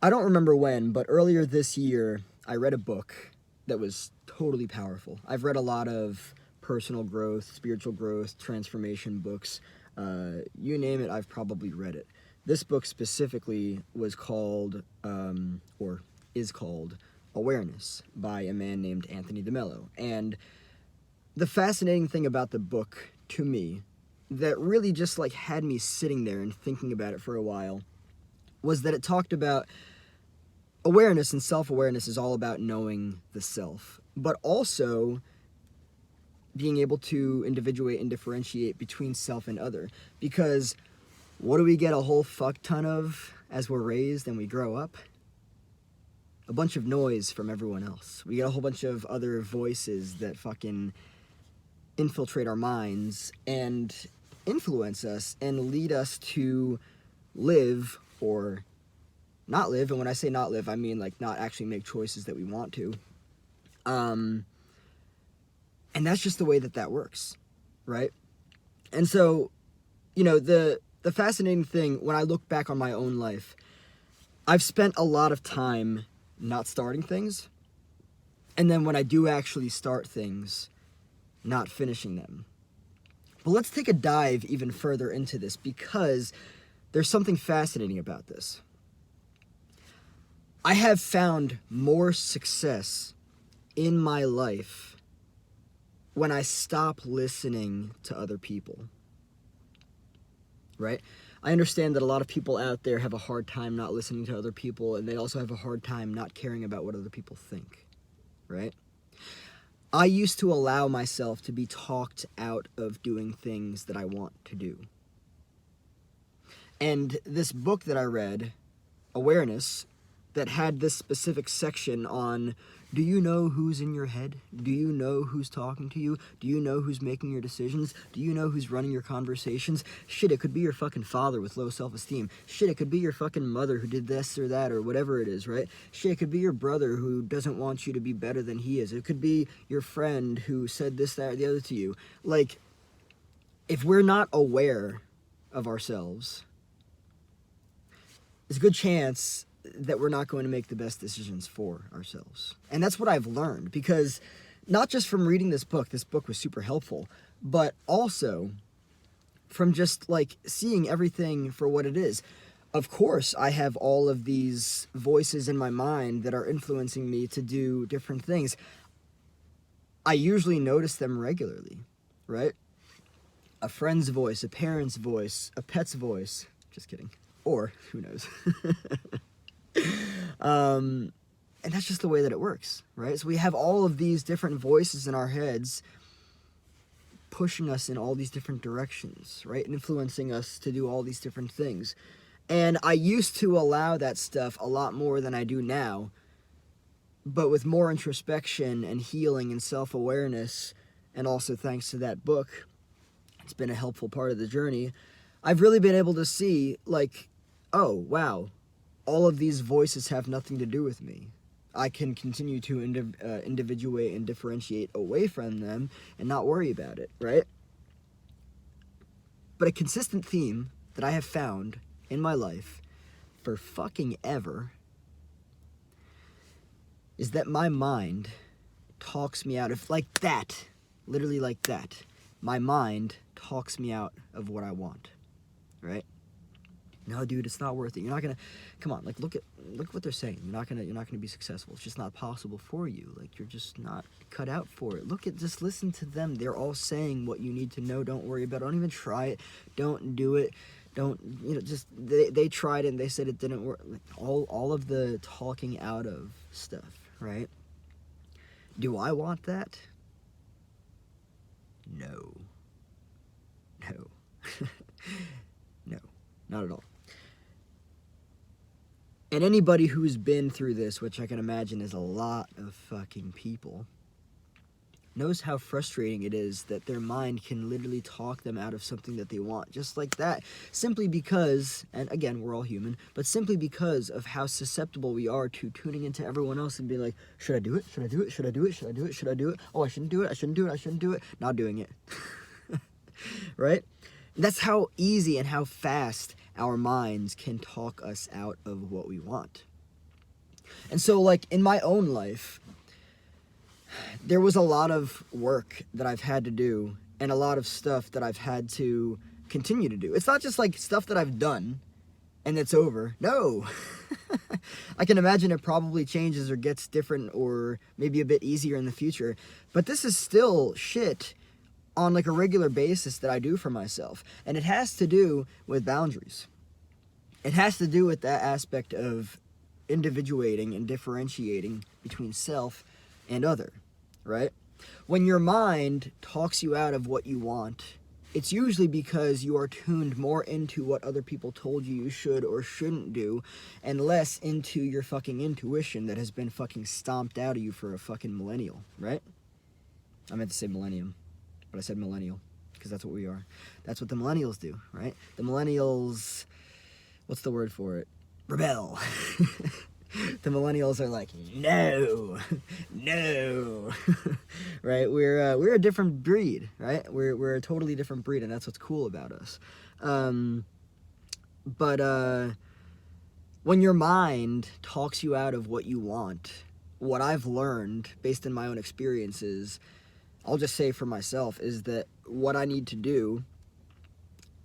I don't remember when, but earlier this year, I read a book that was totally powerful. I've read a lot of personal growth, spiritual growth, transformation books. You name it, I've probably read it. This book specifically was called, or is called, Awareness by a man named Anthony DeMello. And the fascinating thing about the book, to me, that really just like had me sitting there and thinking about it for a while, was that it talked about awareness, and self-awareness is all about knowing the self, but also being able to individuate and differentiate between self and other. Because what do we get a whole fuck ton of as we're raised and we grow up? A bunch of noise from everyone else. We get a whole bunch of other voices that fucking infiltrate our minds and influence us and lead us to live or not live. And when I say not live, I mean like not actually make choices that we want to. And that's just the way that works, right? And so, you know, the fascinating thing, when I look back on my own life, I've spent a lot of time not starting things, and then when I do actually start things, not finishing them. But let's take a dive even further into this, because there's something fascinating about this. I have found more success in my life when I stop listening to other people, right? I understand that a lot of people out there have a hard time not listening to other people, and they also have a hard time not caring about what other people think, right? I used to allow myself to be talked out of doing things that I want to do. And this book that I read, Awareness, that had this specific section on, do you know who's in your head? Do you know who's talking to you? Do you know who's making your decisions? Do you know who's running your conversations? Shit, it could be your fucking father with low self-esteem. Shit, it could be your fucking mother who did this or that or whatever it is, right? Shit, it could be your brother who doesn't want you to be better than he is. It could be your friend who said this, that, or the other to you. Like, if we're not aware of ourselves, there's a good chance that we're not going to make the best decisions for ourselves. And that's what I've learned, because not just from reading this book was super helpful, but also from just like seeing everything for what it is. Of course, I have all of these voices in my mind that are influencing me to do different things. I usually notice them regularly, right? A friend's voice, a parent's voice, a pet's voice. Just kidding. Or, who knows? And that's just the way that it works, right? So we have all of these different voices in our heads pushing us in all these different directions, right? Influencing us to do all these different things. And I used to allow that stuff a lot more than I do now, but with more introspection and healing and self-awareness, and also thanks to that book, it's been a helpful part of the journey, I've really been able to see, like, oh, wow, all of these voices have nothing to do with me. I can continue to individuate and differentiate away from them and not worry about it, right? But a consistent theme that I have found in my life for fucking ever is that my mind talks me out of, like that, literally like that. My mind talks me out of what I want, right? No, dude, it's not worth it. You're not gonna, come on, like look what they're saying. You're not gonna be successful. It's just not possible for you. Like, you're just not cut out for it. Just listen to them. They're all saying what you need to know. Don't worry about it. Don't even try it. Don't do it. Don't, just, they tried it and they said it didn't work. Like, all of the talking out of stuff, right? Do I want that? No. No. No, not at all. And anybody who's been through this, which I can imagine is a lot of fucking people, knows how frustrating it is that their mind can literally talk them out of something that they want, just like that, simply because, and again, we're all human, but simply because of how susceptible we are to tuning into everyone else and being like, should I do it? Should I do it? Should I do it? Should I do it? Should I do it? Oh, I shouldn't do it. I shouldn't do it. I shouldn't do it. Not doing it. Right? That's how easy and how fast our minds can talk us out of what we want. And so, like, in my own life, there was a lot of work that I've had to do and a lot of stuff that I've had to continue to do. It's not just like stuff that I've done and it's over. No. I can imagine it probably changes or gets different or maybe a bit easier in the future. But this is still shit on like a regular basis that I do for myself. And it has to do with boundaries. It has to do with that aspect of individuating and differentiating between self and other, right? When your mind talks you out of what you want, it's usually because you are tuned more into what other people told you should or shouldn't do and less into your fucking intuition that has been fucking stomped out of you for a fucking millennial, right? I meant to say millennium, but I said millennial because that's what we are. That's what the millennials do, right? The millennials, what's the word for it? Rebel. The millennials are like, no, right? We're a different breed, right? We're a totally different breed, and that's what's cool about us. But when your mind talks you out of what you want, what I've learned based on my own experiences, I'll just say for myself, is that what I need to do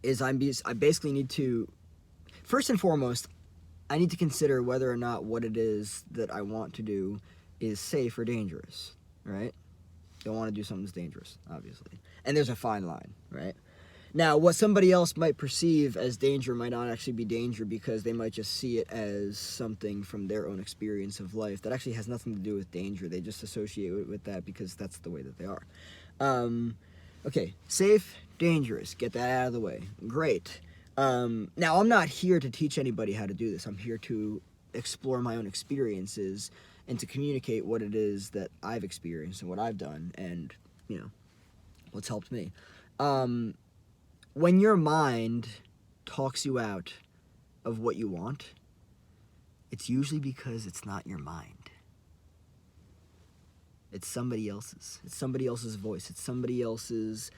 is I basically need to, first and foremost, I need to consider whether or not what it is that I want to do is safe or dangerous, right? Don't want to do something that's dangerous, obviously. And there's a fine line, right? Now, what somebody else might perceive as danger might not actually be danger because they might just see it as something from their own experience of life that actually has nothing to do with danger. They just associate it with that because that's the way that they are. Okay, safe, dangerous, get that out of the way. Great. Now, I'm not here to teach anybody how to do this. I'm here to explore my own experiences and to communicate what it is that I've experienced and what I've done and, you know, what's helped me. When your mind talks you out of what you want, it's usually because it's not your mind. It's somebody else's. It's somebody else's voice. It's somebody else's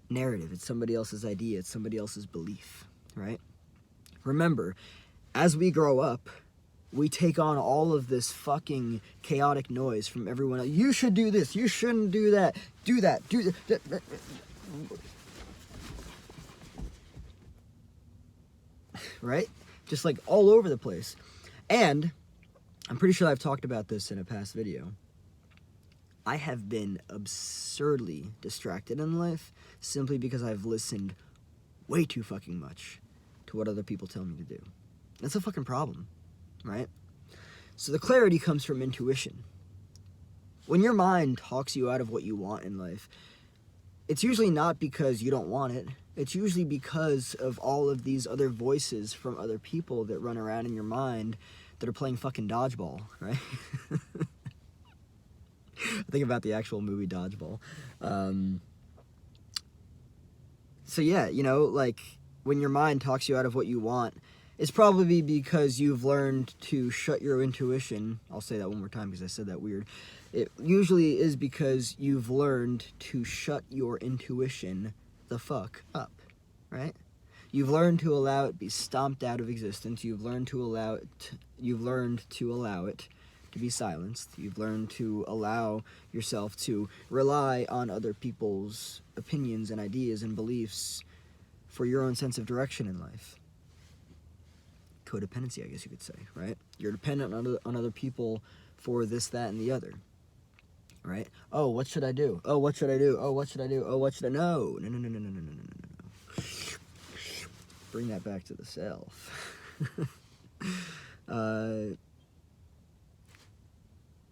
narrative. It's somebody else's idea. It's somebody else's belief, right? Remember, as we grow up, we take on all of this fucking chaotic noise from everyone else. You should do this. You shouldn't do that. Do that. Do that. Right? Just like all over the place. And I'm pretty sure I've talked about this in a past video. I have been absurdly distracted in life simply because I've listened way too fucking much to what other people tell me to do. That's a fucking problem, right? So the clarity comes from intuition. When your mind talks you out of what you want in life, it's usually not because you don't want it. It's usually because of all of these other voices from other people that run around in your mind that are playing fucking dodgeball, right? Think about the actual movie Dodgeball. So yeah, you know, like when your mind talks you out of what you want, it's probably because you've learned to shut your intuition. I'll say that one more time because I said that weird. It usually is because you've learned to shut your intuition the fuck up, right? You've learned to allow it be stomped out of existence. You've learned to allow it to be silenced. You've learned to allow yourself to rely on other people's opinions and ideas and beliefs for your own sense of direction in life. Codependency, I guess you could say, right? You're dependent on other people for this, that, and the other, right? Oh, what should I do? Oh, what should I do? Oh, what should I do? Oh, what should I... No. Bring that back to the self.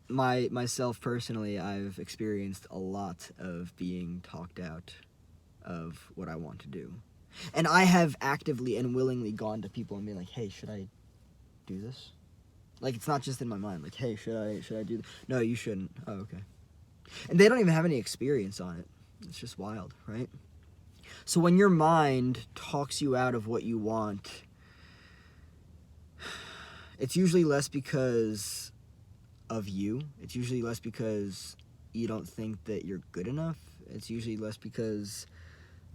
Myself personally, I've experienced a lot of being talked out of what I want to do. And I have actively and willingly gone to people and been like, hey, should I do this? Like, it's not just in my mind. Like, hey, should I do this? No, you shouldn't. Oh, okay. And they don't even have any experience on it. It's just wild, right? So when your mind talks you out of what you want, it's usually less because of you. It's usually less because you don't think that you're good enough. It's usually less because,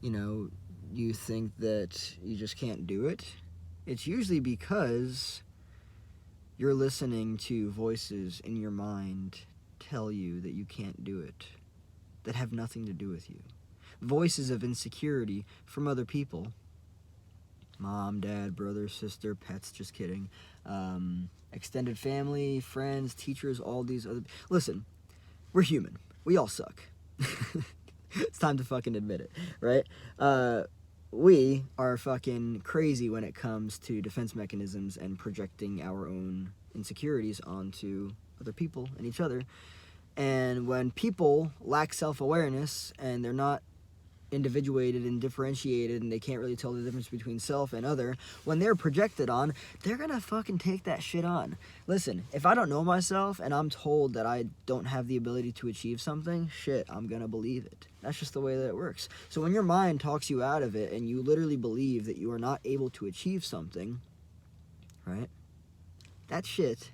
you know, you think that you just can't do it. It's usually because you're listening to voices in your mind tell you that you can't do it, that have nothing to do with you. Voices of insecurity from other people. Mom, dad, brother, sister, pets, just kidding. Extended family, friends, teachers, all these other... Listen, we're human. We all suck. It's time to fucking admit it, right? We are fucking crazy when it comes to defense mechanisms and projecting our own insecurities onto other people and each other. And when people lack self-awareness and they're not individuated and differentiated and they can't really tell the difference between self and other, when they're projected on, they're gonna fucking take that shit on. Listen, if I don't know myself and I'm told that I don't have the ability to achieve something, shit, I'm gonna believe it. That's just the way that it works. So when your mind talks you out of it and you literally believe that you are not able to achieve something, right, that shit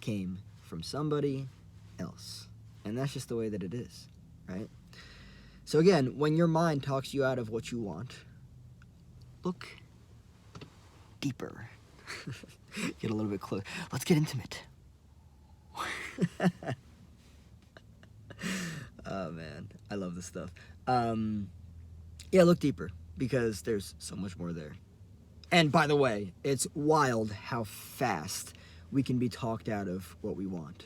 came from somebody else. And that's just the way that it is, right? So again, when your mind talks you out of what you want, look deeper. Get a little bit closer. Let's get intimate. Oh man, I love this stuff. Yeah, look deeper, because there's so much more there. And by the way, it's wild how fast we can be talked out of what we want.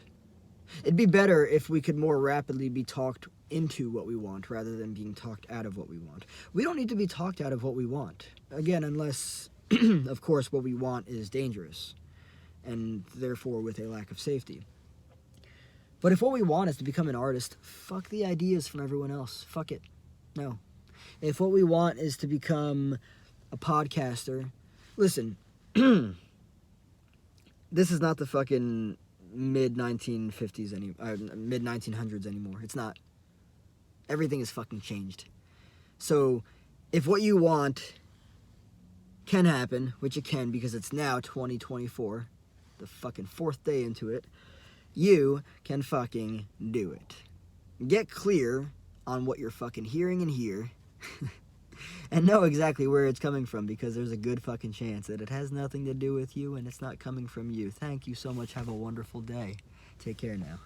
It'd be better if we could more rapidly be talked into what we want rather than being talked out of what we want. We don't need to be talked out of what we want. Again, unless, of course, what we want is dangerous and therefore with a lack of safety. But if what we want is to become an artist, fuck the ideas from everyone else. Fuck it. No. If what we want is to become a podcaster, listen, this is not the fucking mid-1950s mid-1900s anymore. It's not. Everything is fucking changed. So if what you want can happen, which it can because it's now 2024, the fucking 4th day into it, you can fucking do it. Get clear on what you're fucking hearing in here and know exactly where it's coming from, because there's a good fucking chance that it has nothing to do with you and it's not coming from you. Thank you so much. Have a wonderful day. Take care now.